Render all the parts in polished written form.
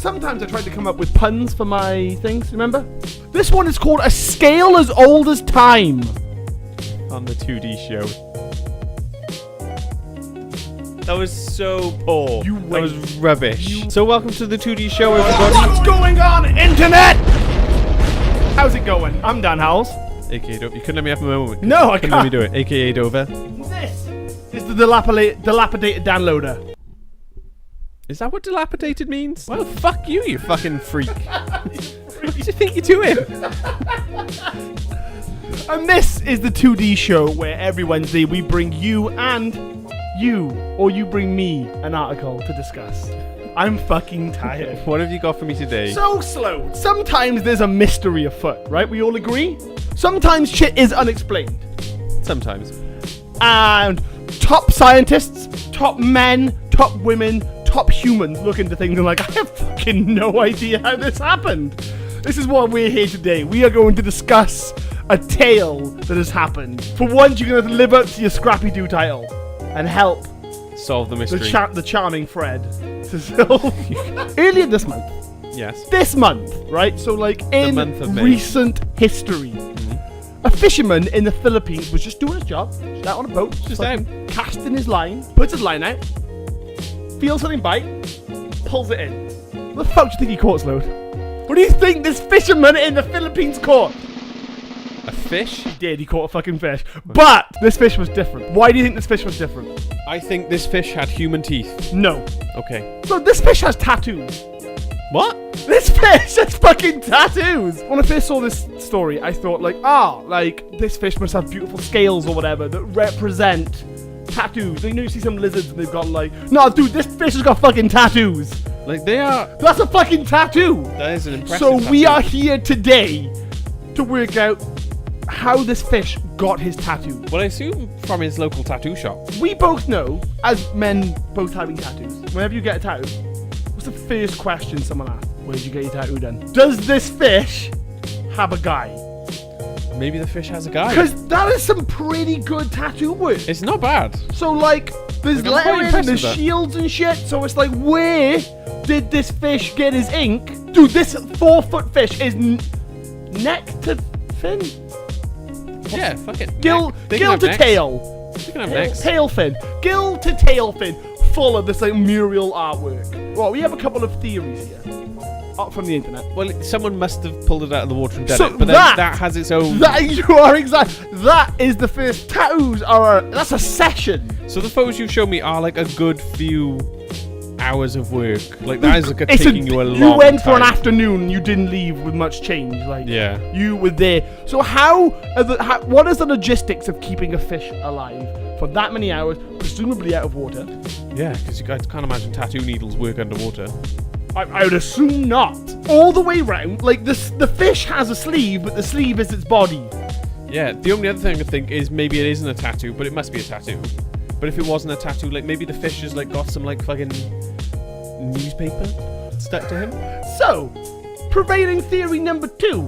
sometimes I try to come up with puns for my things, remember? This one is called A Scale as Old as Time. On the 2D show. That was so poor. That was rubbish. So welcome to the 2D show, everybody. What's going on, internet? How's it going? I'm Dan Howles. AKA Dover. You couldn't let me have a moment. No, I couldn't can't. let me do it. AKA Dover. This is the dilapidated Dan Loder. Is that what dilapidated means? Well, fuck you, you fucking freak. What do you think you're doing? And this is the 2D show where every Wednesday we bring you and you, or you bring me, an article to discuss. I'm fucking tired. What have you got for me today? So slow. Sometimes there's a mystery afoot, right? We all agree? Sometimes shit is unexplained. Sometimes. And top scientists, top men, top women, top humans look into things and like, I have fucking no idea how this happened. This is why we're here today. We are going to discuss a tale that has happened. For once, you're going to live up to your Scrappy-Doo title and help Solve the mystery. the charming Fred to solve. Earlier this month. Yes. This month, right? So like in month of May. recent history, a fisherman in the Philippines was just doing his job, just out on a boat, Just like, out. casting his line, puts his line out, feels something bite, pulls it in. What the fuck do you think he caught, Load? What do you think this fisherman in the Philippines caught? A fish? He did, he caught a fucking fish. But this fish was different. Why do you think this fish was different? I think this fish had human teeth. No. Okay. So this fish has tattoos. What? This fish has fucking tattoos! When I first saw this story, I thought like, this fish must have beautiful scales or whatever that represent tattoos. You know, you see some lizards and they've got like, no, dude, this fish has got fucking tattoos. Like they are... That's a fucking tattoo! That is an impressive So we tattoo. are here today to work out how this fish got his tattoo. Well, I assume from his local tattoo shop. We both know, as men both having tattoos, whenever you get a tattoo, what's the first question someone asks? Where did you get your tattoo done? Does this fish have a guy? Maybe the fish has a guy. Because that is some pretty good tattoo work. It's not bad. So like, there's Like, I'm quite lettering and impressed there's with that. shields and shit. So it's like, where did this fish get his ink? Dude, this 4-foot fish is neck to fin. Yeah, fuck it. Gill to tail. They can have necks. Tail fin. Gill to tail fin. Full of this like mural artwork. Well, we have a couple of theories here. Up from the internet. Well, someone must have pulled it out of the water and done So it. But then that has its own... You are exact. That is the first. Tattoos are that's a session. So the photos you showed me are like a good few hours of work. Like that is like It's taking you a long You went for an time. afternoon. You didn't leave with much change. Like Yeah. you were there. So what is the logistics of keeping a fish alive for that many hours, presumably out of water? Yeah, because you guys can't imagine tattoo needles work underwater. I would assume not. All the way round, like the fish has a sleeve, but the sleeve is its body. Yeah, the only other thing I could think is maybe it isn't a tattoo, but it must be a tattoo. But if it wasn't a tattoo, like maybe the fish has like got some like fucking newspaper stuck to him. So, prevailing theory number 2.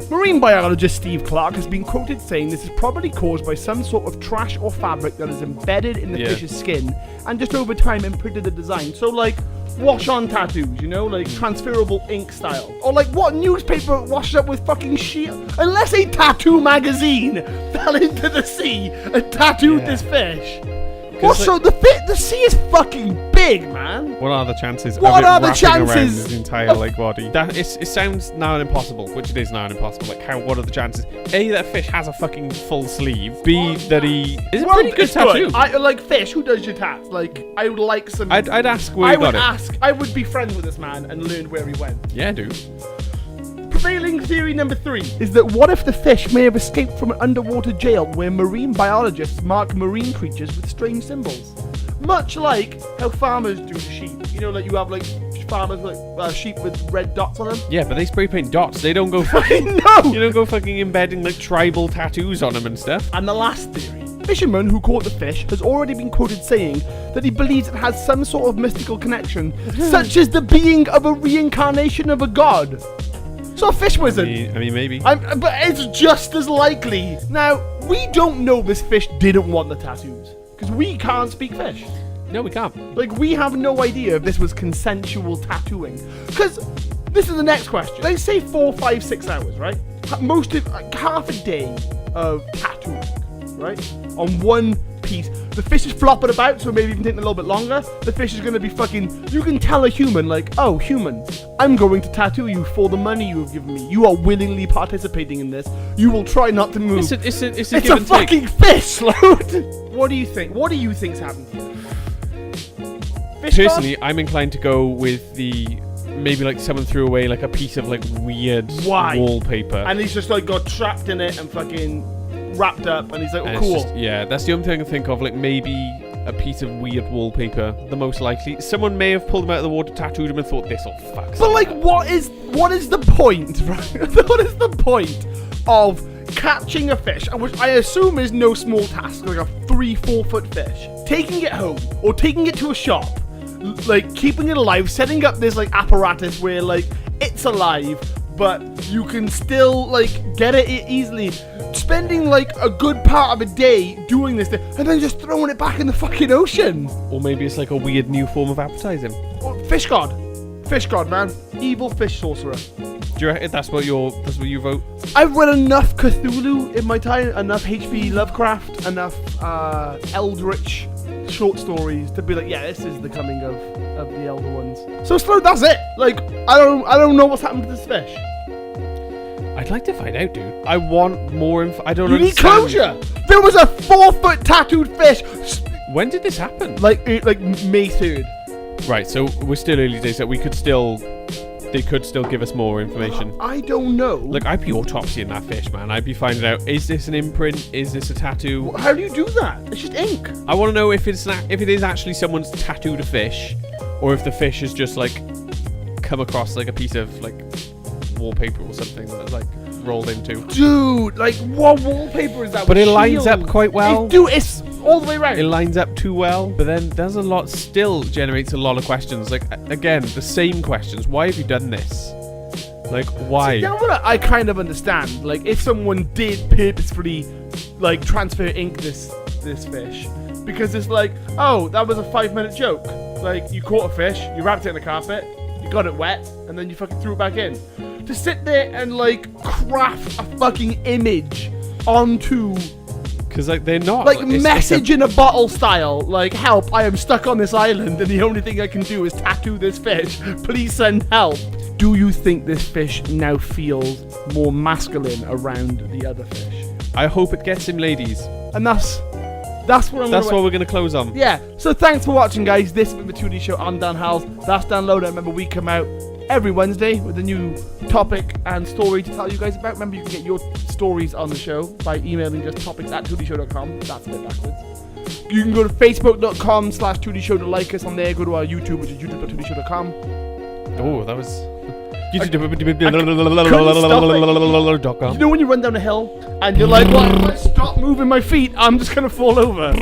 Marine biologist Steve Clark has been quoted saying this is probably caused by some sort of trash or fabric that is embedded in the fish's skin and just over time imprinted the design. So like wash-on tattoos, you know, like transferable ink style. Or like what newspaper washes up with fucking shit? Unless a tattoo magazine fell into the sea and tattooed this fish. Also, the sea is fucking big, man. What are the chances What of it are the wrapping around chances his entire like body? That it sounds now an impossible, which it is now an impossible. Like what are the chances? A, that fish has a fucking full sleeve. B, that he is a pretty good it's tattoo. I like fish. Who does your tat? Like, I would like some. I'd ask where he got it. I would be friends with this man and learn where he went. Yeah, dude. Prevailing theory number 3 is that what if the fish may have escaped from an underwater jail where marine biologists mark marine creatures with strange symbols? Much like how farmers do to sheep. You know, like you have like farmers like sheep with red dots on them. Yeah, but they spray paint dots. They don't go I fucking... know! You don't go fucking embedding like tribal tattoos on them and stuff. And the last theory. Fisherman who caught the fish has already been quoted saying that he believes it has some sort of mystical connection, such as the being of a reincarnation of a god. So a fish wizard. I mean maybe. But it's just as likely. Now, we don't know this fish didn't want the tattoos, because we can't speak fish. No, we can't. Like, we have no idea if this was consensual tattooing. Because this is the next question. Let's say 4, 5, 6 hours, right? Most of half a day of tattooing, right? On one piece. The fish is flopping about, so maybe even taking a little bit longer. The fish is going to be fucking... You can tell a human, like, oh, human, I'm going to tattoo you for the money you have given me. You are willingly participating in this. You will try not to move. It's a It's give a and take. fucking fish, Load. What do you think? What do you think's happened here? Fish Personally, I'm inclined to go with the... Maybe like someone threw away like a piece of like weird wallpaper. And he's just like got trapped in it and fucking wrapped up, and he's like, oh, And it's cool. just- yeah, that's the only thing I can think of. Like maybe a piece of weird wallpaper. The most likely, someone may have pulled him out of the water, tattooed him, and thought this'll fuck. But like, what is the point, right? What is the point of catching a fish, which I assume is no small task, like a 3-4 foot fish, taking it home or taking it to a shop, like keeping it alive, setting up this like apparatus where like it's alive, but you can still like get it easily, spending like a good part of a day doing this thing, and then just throwing it back in the fucking ocean? Or maybe it's like a weird new form of advertising. Fish god, man, evil fish sorcerer. Do you reckon that's what you vote? I've read enough Cthulhu in my time, enough H.P. Lovecraft, enough Eldritch short stories to be like, yeah, this is the coming of the Elder Ones. So Slow, that's it. Like, I don't know what's happened to this fish. I'd like to find out, dude. I want more info. I don't You need understand. closure. There was a 4-foot tattooed fish. When did this happen? Like May 3rd. Right, so we're still early days. That they could still give us more information. I don't know. Look, I'd be autopsying that fish, man. I'd be finding out, is this an imprint? Is this a tattoo? How do you do that? It's just ink. I want to know if it is actually someone's tattooed a fish, or if the fish has just like come across like a piece of like wallpaper or something that's like rolled into. Dude, like what wallpaper is that? But with it lines shield? up quite well. It's all the way around. It lines up too well, but then there's a lot, still generates a lot of questions. Like, again, the same questions. Why have you done this? Like, why? See, what I kind of understand. Like, if someone did purposefully, like, transfer ink this fish, because it's like, oh, that was a 5-minute joke. Like, you caught a fish, you wrapped it in the carpet, you got it wet, and then you fucking threw it back in. To sit there and, like, craft a fucking image onto... Because like they're not like message in a bottle style, like, help, I am stuck on this island and the only thing I can do is tattoo this fish, please send help. Do you think this fish now feels more masculine around the other fish? I hope it gets him, ladies. And that's what we're gonna close on. Yeah, so thanks for watching, guys. This has been the TwoDee Show. I'm Dan Howles, that's Dan Loder. Remember, we come out every Wednesday with a new topic and story to tell you guys about. Remember, you can get your stories on the show by emailing us topics@TwoDeeShow.com. That's a bit backwards. You can go to facebook.com/TwoDee Show to like us on there. Go to our YouTube, which is youtube.TwoDeeShow.com. Oh, that was... You know when you run down a hill and you're like, well, if I stop moving my feet, I'm just going to fall over.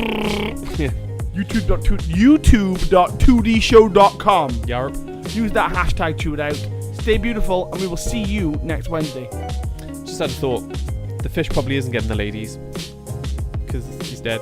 Yeah. youtube.2dshow.com. Yarp. Use that hashtag #TwoDeeShow. Stay beautiful, and we will see you next Wednesday. Just had a thought. The fish probably isn't getting the ladies. Because he's dead.